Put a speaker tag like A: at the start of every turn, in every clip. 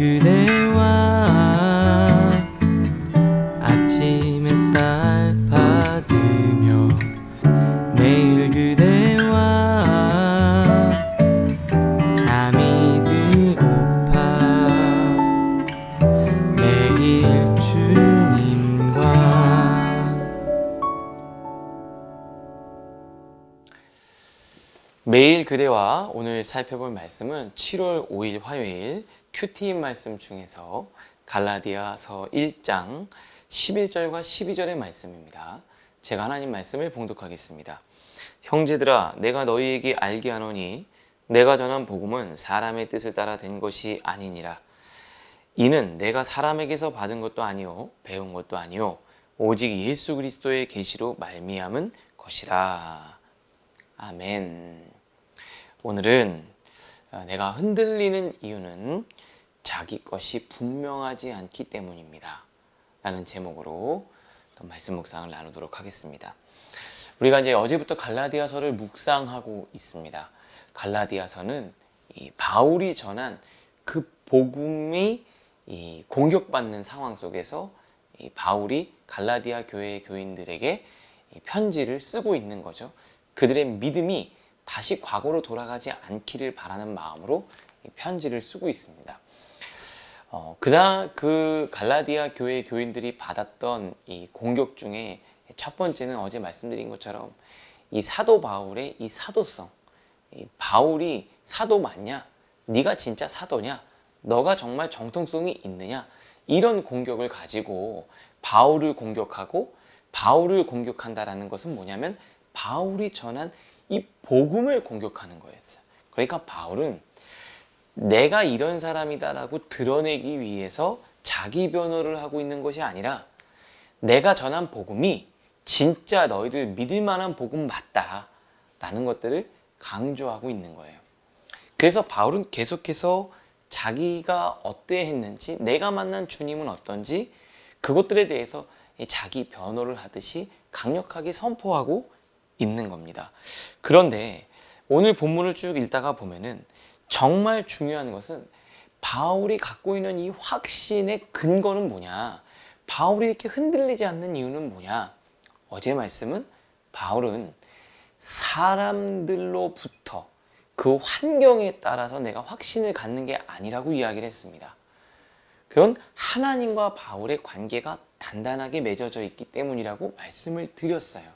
A: 그대와 아침 햇살 받으며 매일 그대와 잠이 들고파 매일 주님과.
B: 매일 그대와 오늘 살펴볼 말씀은 7월 5일 화요일 큐티인 말씀 중에서 갈라디아서 1장 11절과 12절의 말씀입니다. 제가 하나님 말씀을 봉독하겠습니다. 형제들아, 내가 너희에게 알게 하노니 내가 전한 복음은 사람의 뜻을 따라 된 것이 아니니라. 이는 내가 사람에게서 받은 것도 아니요 배운 것도 아니요 오직 예수 그리스도의 계시로 말미암은 것이라. 아멘. 오늘은 내가 흔들리는 이유는 자기 것이 분명하지 않기 때문입니다 라는 제목으로 또 말씀 묵상을 나누도록 하겠습니다. 우리가 이제 어제부터 갈라디아서를 묵상하고 있습니다. 갈라디아서는 이 바울이 전한 그 복음이 이 공격받는 상황 속에서 이 바울이 갈라디아 교회의 교인들에게 이 편지를 쓰고 있는 거죠. 그들의 믿음이 다시 과거로 돌아가지 않기를 바라는 마음으로 이 편지를 쓰고 있습니다. 그 갈라디아 교회 교인들이 받았던 이 공격 중에 첫 번째는 어제 말씀드린 것처럼 이 사도 바울의 이 사도성, 이 바울이 사도 맞냐? 네가 진짜 사도냐? 너가 정말 정통성이 있느냐? 이런 공격을 가지고 바울을 공격하고, 바울을 공격한다라는 것은 뭐냐면 바울이 전한 이 복음을 공격하는 거였어요. 그러니까 바울은 내가 이런 사람이다라고 드러내기 위해서 자기 변호를 하고 있는 것이 아니라 내가 전한 복음이 진짜 너희들 믿을 만한 복음 맞다라는 것들을 강조하고 있는 거예요. 그래서 바울은 계속해서 자기가 어떠했는지, 내가 만난 주님은 어떤지 그것들에 대해서 자기 변호를 하듯이 강력하게 선포하고 있는 겁니다. 그런데 오늘 본문을 쭉 읽다가 보면은 정말 중요한 것은 바울이 갖고 있는 이 확신의 근거는 뭐냐? 바울이 이렇게 흔들리지 않는 이유는 뭐냐? 어제 말씀은 바울은 사람들로부터 그 환경에 따라서 내가 확신을 갖는 게 아니라고 이야기를 했습니다. 그건 하나님과 바울의 관계가 단단하게 맺어져 있기 때문이라고 말씀을 드렸어요.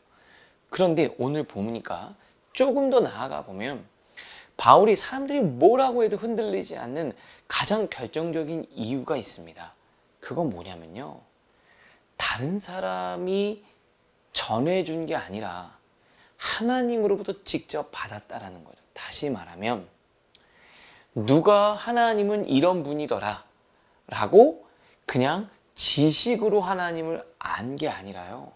B: 그런데 오늘 보니까 조금 더 나아가 보면 바울이 사람들이 뭐라고 해도 흔들리지 않는 가장 결정적인 이유가 있습니다. 그건 뭐냐면요, 다른 사람이 전해준 게 아니라 하나님으로부터 직접 받았다라는 거죠. 다시 말하면 누가 하나님은 이런 분이더라 라고 그냥 지식으로 하나님을 안 게 아니라요,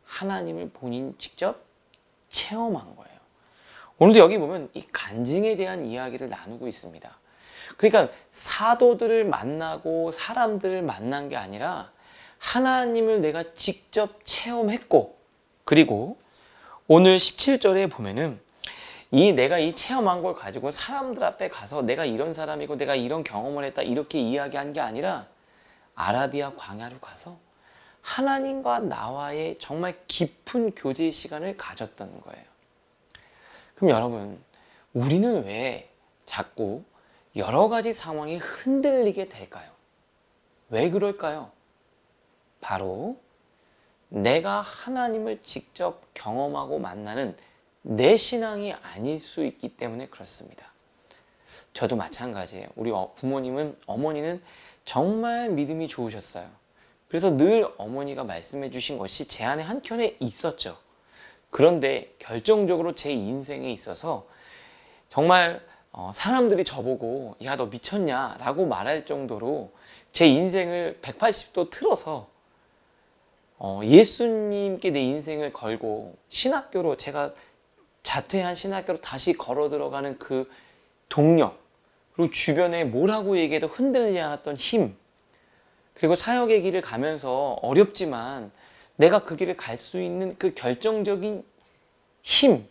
B: 하나님을 본인 직접 체험한 거예요. 오늘도 여기 보면 이 간증에 대한 이야기를 나누고 있습니다. 그러니까 사도들을 만나고 사람들을 만난 게 아니라 하나님을 내가 직접 체험했고, 그리고 오늘 17절에 보면은 내가 이 체험한 걸 가지고 사람들 앞에 가서 내가 이런 사람이고 내가 이런 경험을 했다 이렇게 이야기한 게 아니라 아라비아 광야로 가서 하나님과 나와의 정말 깊은 교제 시간을 가졌던 거예요. 그럼 여러분, 우리는 왜 자꾸 여러 가지 상황이 흔들리게 될까요? 왜 그럴까요? 바로 내가 하나님을 직접 경험하고 만나는 내 신앙이 아닐 수 있기 때문에 그렇습니다. 저도 마찬가지예요. 우리 어머니는 정말 믿음이 좋으셨어요. 그래서 늘 어머니가 말씀해 주신 것이 제 안에 한켠에 있었죠. 그런데 결정적으로 제 인생에 있어서 정말 사람들이 저보고 야, 너 미쳤냐? 라고 말할 정도로 제 인생을 180도 틀어서 예수님께 내 인생을 걸고 신학교로, 제가 자퇴한 신학교로 다시 걸어 들어가는 그 동력, 그리고 주변에 뭐라고 얘기해도 흔들리지 않았던 힘, 그리고 사역의 길을 가면서 어렵지만 내가 그 길을 갈 수 있는 그 결정적인 힘,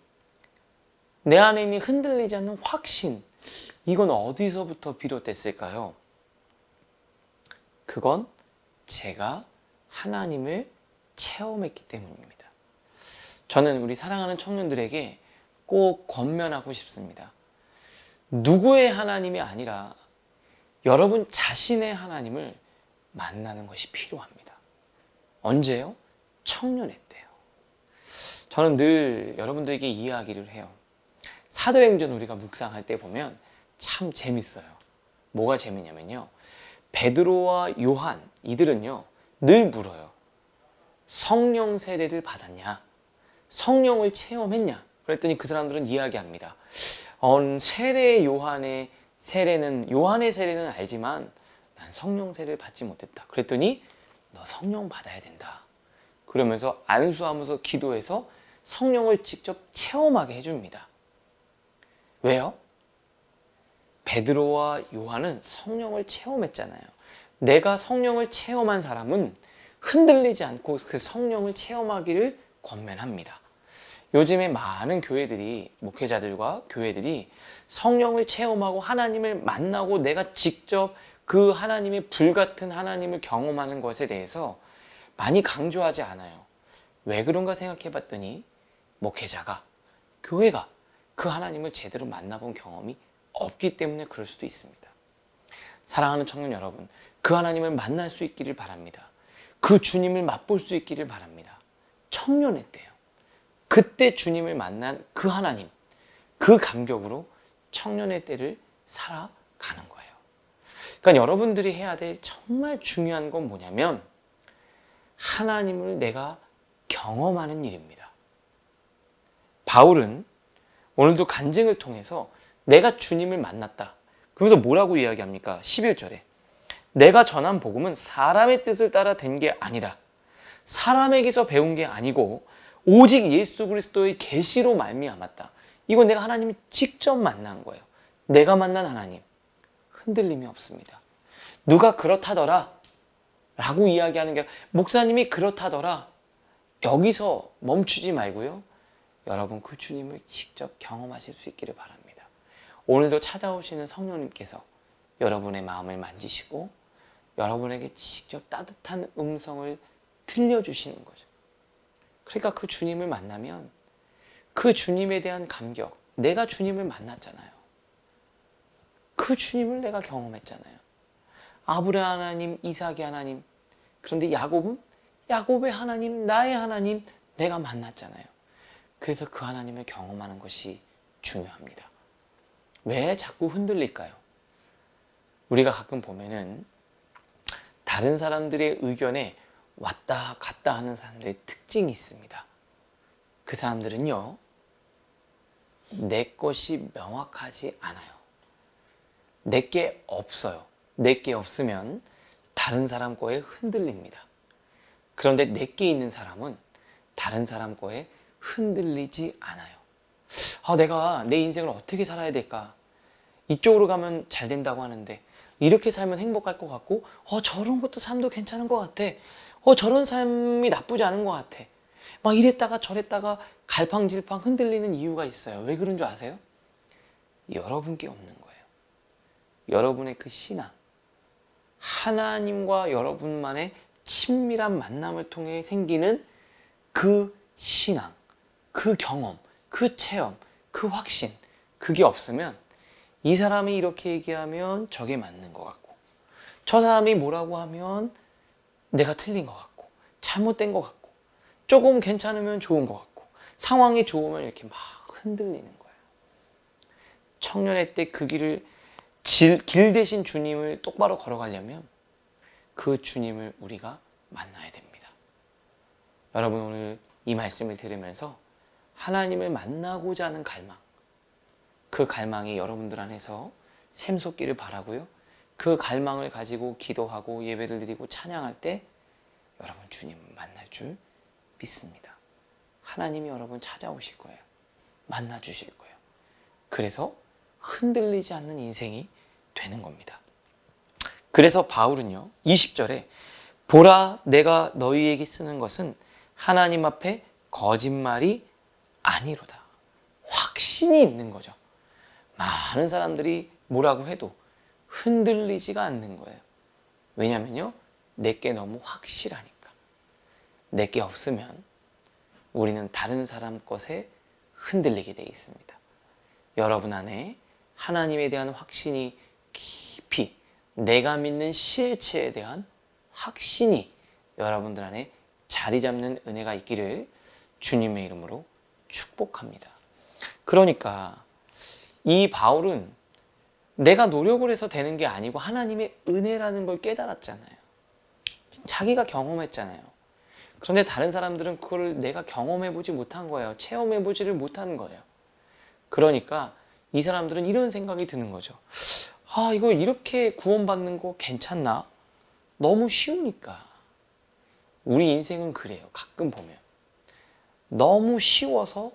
B: 내 안에 있는 흔들리지 않는 확신, 이건 어디서부터 비롯됐을까요? 그건 제가 하나님을 체험했기 때문입니다. 저는 우리 사랑하는 청년들에게 꼭 권면하고 싶습니다. 누구의 하나님이 아니라 여러분 자신의 하나님을 만나는 것이 필요합니다. 언제요? 청년의 때요. 저는 늘 여러분들에게 이야기를 해요. 사도행전 우리가 묵상할 때 보면 참 재밌어요. 뭐가 재밌냐면요. 베드로와 요한 이들은요 늘 물어요. 성령 세례를 받았냐? 성령을 체험했냐? 그랬더니 그 사람들은 이야기합니다. 세례 요한의 세례는 알지만 난 성령 세례를 받지 못했다. 그랬더니 너 성령 받아야 된다. 그러면서 안수하면서 기도해서 성령을 직접 체험하게 해줍니다. 왜요? 베드로와 요한은 성령을 체험했잖아요. 내가 성령을 체험한 사람은 흔들리지 않고 그 성령을 체험하기를 권면합니다. 요즘에 많은 교회들이, 목회자들과 교회들이 성령을 체험하고 하나님을 만나고 내가 직접 그 하나님의 불같은 하나님을 경험하는 것에 대해서 많이 강조하지 않아요. 왜 그런가 생각해 봤더니 목회자가, 교회가 그 하나님을 제대로 만나본 경험이 없기 때문에 그럴 수도 있습니다. 사랑하는 청년 여러분, 그 하나님을 만날 수 있기를 바랍니다. 그 주님을 맛볼 수 있기를 바랍니다. 청년의 때요. 그때 주님을 만난 그 하나님, 그 감격으로 청년의 때를 살아가는 거예요. 그러니까 여러분들이 해야 될 정말 중요한 건 뭐냐면 하나님을 내가 경험하는 일입니다. 바울은 오늘도 간증을 통해서 내가 주님을 만났다. 그러면서 뭐라고 이야기합니까? 11절에 내가 전한 복음은 사람의 뜻을 따라 된 게 아니다. 사람에게서 배운 게 아니고 오직 예수 그리스도의 계시로 말미암았다. 이건 내가 하나님을 직접 만난 거예요. 내가 만난 하나님. 흔들림이 없습니다. 누가 그렇다더라 라고 이야기하는 게 아니라 목사님이 그렇다더라. 여기서 멈추지 말고요. 여러분 그 주님을 직접 경험하실 수 있기를 바랍니다. 오늘도 찾아오시는 성령님께서 여러분의 마음을 만지시고 여러분에게 직접 따뜻한 음성을 들려주시는 거죠. 그러니까 그 주님을 만나면 그 주님에 대한 감격, 내가 주님을 만났잖아요. 그 주님을 내가 경험했잖아요. 아브라함 하나님, 이삭의 하나님, 그런데 야곱은 야곱의 하나님, 나의 하나님 내가 만났잖아요. 그래서 그 하나님을 경험하는 것이 중요합니다. 왜 자꾸 흔들릴까요? 우리가 가끔 보면은 다른 사람들의 의견에 왔다 갔다 하는 사람들의 특징이 있습니다. 그 사람들은요, 내 것이 명확하지 않아요. 내게 없어요. 내게 없으면 다른 사람 거에 흔들립니다. 그런데 내게 있는 사람은 다른 사람 거에 흔들리지 않아요. 내가 내 인생을 어떻게 살아야 될까? 이쪽으로 가면 잘 된다고 하는데 이렇게 살면 행복할 것 같고 저런 것도 삶도 괜찮은 것 같아. 저런 삶이 나쁘지 않은 것 같아. 막 이랬다가 저랬다가 갈팡질팡 흔들리는 이유가 있어요. 왜 그런 줄 아세요? 여러분께 없는 거예요. 여러분의 그 신앙, 하나님과 여러분만의 친밀한 만남을 통해 생기는 그 신앙, 그 경험, 그 체험, 그 확신, 그게 없으면 이 사람이 이렇게 얘기하면 저게 맞는 것 같고 저 사람이 뭐라고 하면 내가 틀린 것 같고 잘못된 것 같고 조금 괜찮으면 좋은 것 같고 상황이 좋으면 이렇게 막 흔들리는 거예요. 청년의 때 그 길을 길 대신 주님을 똑바로 걸어가려면 그 주님을 우리가 만나야 됩니다. 여러분 오늘 이 말씀을 들으면서 하나님을 만나고자 하는 갈망, 그 갈망이 여러분들 안에서 샘솟기를 바라고요. 그 갈망을 가지고 기도하고 예배를 드리고 찬양할 때 여러분 주님을 만날 줄 믿습니다. 하나님이 여러분 찾아오실 거예요. 만나 주실 거예요. 그래서 흔들리지 않는 인생이 되는 겁니다. 그래서 바울은요 20절에 보라 내가 너희에게 쓰는 것은 하나님 앞에 거짓말이 아니로다. 확신이 있는 거죠. 많은 사람들이 뭐라고 해도 흔들리지가 않는 거예요. 왜냐면요 내게 너무 확실하니까. 내게 없으면 우리는 다른 사람 것에 흔들리게 되어 있습니다. 여러분 안에 하나님에 대한 확신이 깊이, 내가 믿는 실체에 대한 확신이 여러분들 안에 자리 잡는 은혜가 있기를 주님의 이름으로 축복합니다. 그러니까 이 바울은 내가 노력을 해서 되는 게 아니고 하나님의 은혜라는 걸 깨달았잖아요. 자기가 경험했잖아요. 그런데 다른 사람들은 그걸 내가 경험해보지 못한 거예요. 체험해보지를 못한 거예요. 그러니까 이 사람들은 이런 생각이 드는 거죠. 아, 이거 이렇게 구원받는 거 괜찮나? 너무 쉬우니까. 우리 인생은 그래요. 가끔 보면. 너무 쉬워서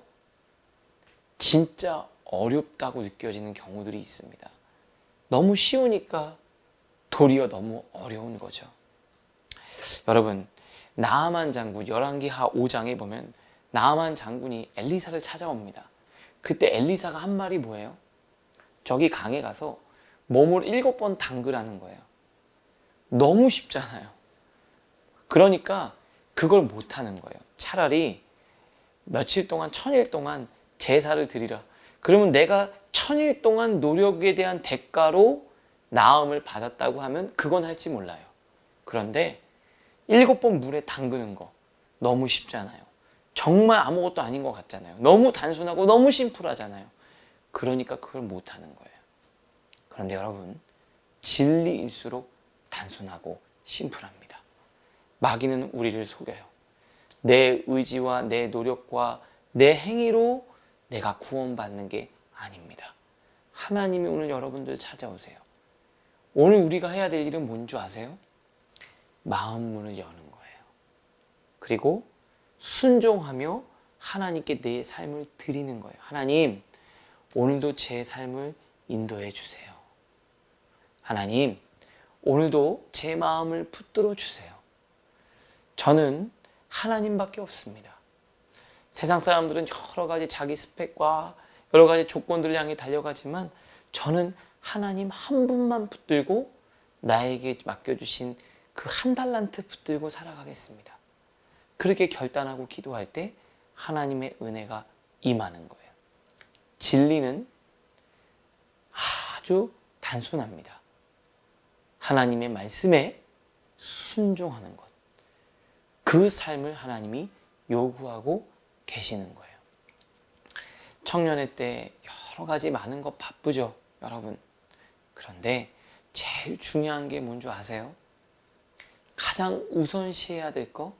B: 진짜 어렵다고 느껴지는 경우들이 있습니다. 너무 쉬우니까 도리어 너무 어려운 거죠. 여러분, 나아만 장군 열왕기하 5장에 보면 나아만 장군이 엘리사를 찾아옵니다. 그때 엘리사가 한 말이 뭐예요? 저기 강에 가서 몸을 7번 담그라는 거예요. 너무 쉽잖아요. 그러니까 그걸 못하는 거예요. 차라리 며칠 동안 1000일 동안 제사를 드리라. 그러면 내가 1000일 동안 노력에 대한 대가로 나음을 받았다고 하면 그건 할지 몰라요. 그런데 7번 물에 담그는 거 너무 쉽잖아요. 정말 아무것도 아닌 것 같잖아요. 너무 단순하고 너무 심플하잖아요. 그러니까 그걸 못하는 거예요. 그런데 여러분, 진리일수록 단순하고 심플합니다. 마귀는 우리를 속여요. 내 의지와 내 노력과 내 행위로 내가 구원받는 게 아닙니다. 하나님이 오늘 여러분들 찾아오세요. 오늘 우리가 해야 될 일은 뭔 줄 아세요? 마음 문을 여는 거예요. 그리고 순종하며 하나님께 내 삶을 드리는 거예요. 하나님, 오늘도 제 삶을 인도해 주세요. 하나님, 오늘도 제 마음을 붙들어 주세요. 저는 하나님밖에 없습니다. 세상 사람들은 여러 가지 자기 스펙과 여러 가지 조건들을 향해 달려가지만 저는 하나님 한 분만 붙들고 나에게 맡겨주신 그 한 달란트 붙들고 살아가겠습니다. 그렇게 결단하고 기도할 때 하나님의 은혜가 임하는 거예요. 진리는 아주 단순합니다. 하나님의 말씀에 순종하는 것. 그 삶을 하나님이 요구하고 계시는 거예요. 청년회 때 여러 가지 많은 거 바쁘죠, 여러분. 그런데 제일 중요한 게 뭔 줄 아세요? 가장 우선시해야 될 거?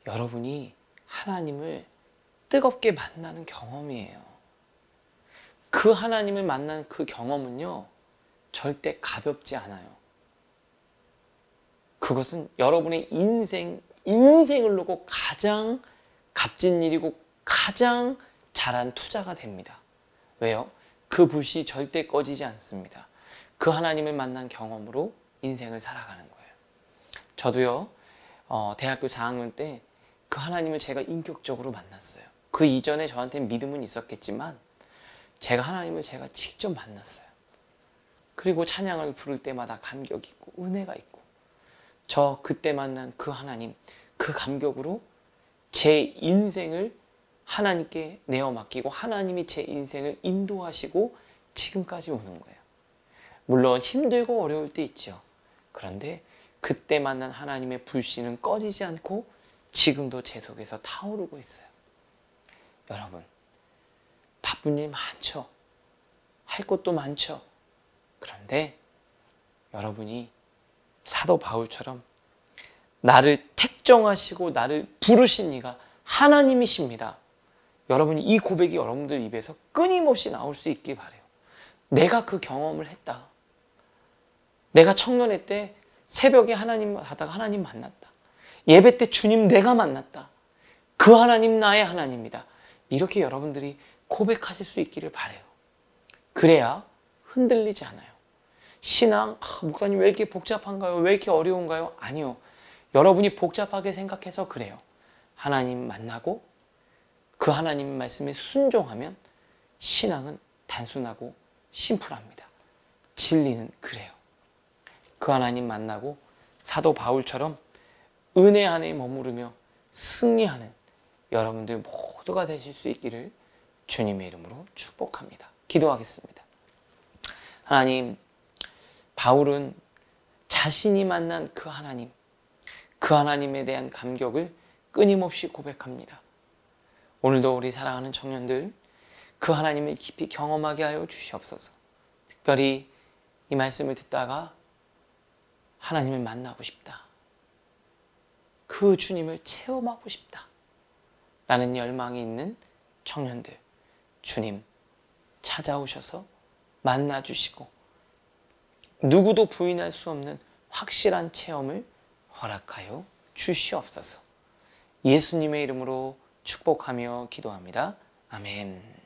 B: 여러분이 하나님을 뜨겁게 만나는 경험이에요. 그 하나님을 만난 그 경험은요, 절대 가볍지 않아요. 그것은 여러분의 인생을 놓고 가장 값진 일이고 가장 잘한 투자가 됩니다. 왜요? 그 불씨 절대 꺼지지 않습니다. 그 하나님을 만난 경험으로 인생을 살아가는 거예요. 저도요, 대학교 4학년 때 그 하나님을 제가 인격적으로 만났어요. 그 이전에 저한테 믿음은 있었겠지만 제가 하나님을 제가 직접 만났어요. 그리고 찬양을 부를 때마다 감격이 있고 은혜가 있고 저 그때 만난 그 하나님, 그 감격으로 제 인생을 하나님께 내어 맡기고 하나님이 제 인생을 인도하시고 지금까지 오는 거예요. 물론 힘들고 어려울 때 있죠. 그런데 그때 만난 하나님의 불씨는 꺼지지 않고 지금도 제 속에서 타오르고 있어요. 여러분, 바쁜 일 많죠. 할 것도 많죠. 그런데 여러분이 사도 바울처럼 나를 택정하시고 나를 부르신 이가 하나님이십니다. 여러분이 이 고백이 여러분들 입에서 끊임없이 나올 수 있길 바라요. 내가 그 경험을 했다. 내가 청년회 때 새벽에 하나님 하다가 하나님 만났다. 예배 때 주님 내가 만났다. 그 하나님 나의 하나님이다. 이렇게 여러분들이 고백하실 수 있기를 바라요. 그래야 흔들리지 않아요. 신앙, 목사님 왜 이렇게 복잡한가요? 왜 이렇게 어려운가요? 아니요. 여러분이 복잡하게 생각해서 그래요. 하나님 만나고 그 하나님 말씀에 순종하면 신앙은 단순하고 심플합니다. 진리는 그래요. 그 그 하나님 만나고 사도 바울처럼 은혜 안에 머무르며 승리하는 여러분들 모두가 되실 수 있기를 주님의 이름으로 축복합니다. 기도하겠습니다. 하나님, 바울은 자신이 만난 그 하나님에 대한 감격을 끊임없이 고백합니다. 오늘도 우리 사랑하는 청년들, 그 하나님을 깊이 경험하게 하여 주시옵소서. 특별히 이 말씀을 듣다가 하나님을 만나고 싶다, 그 주님을 체험하고 싶다 라는 열망이 있는 청년들, 주님 찾아오셔서 만나주시고 누구도 부인할 수 없는 확실한 체험을 허락하여 주시옵소서. 예수님의 이름으로 축복하며 기도합니다. 아멘.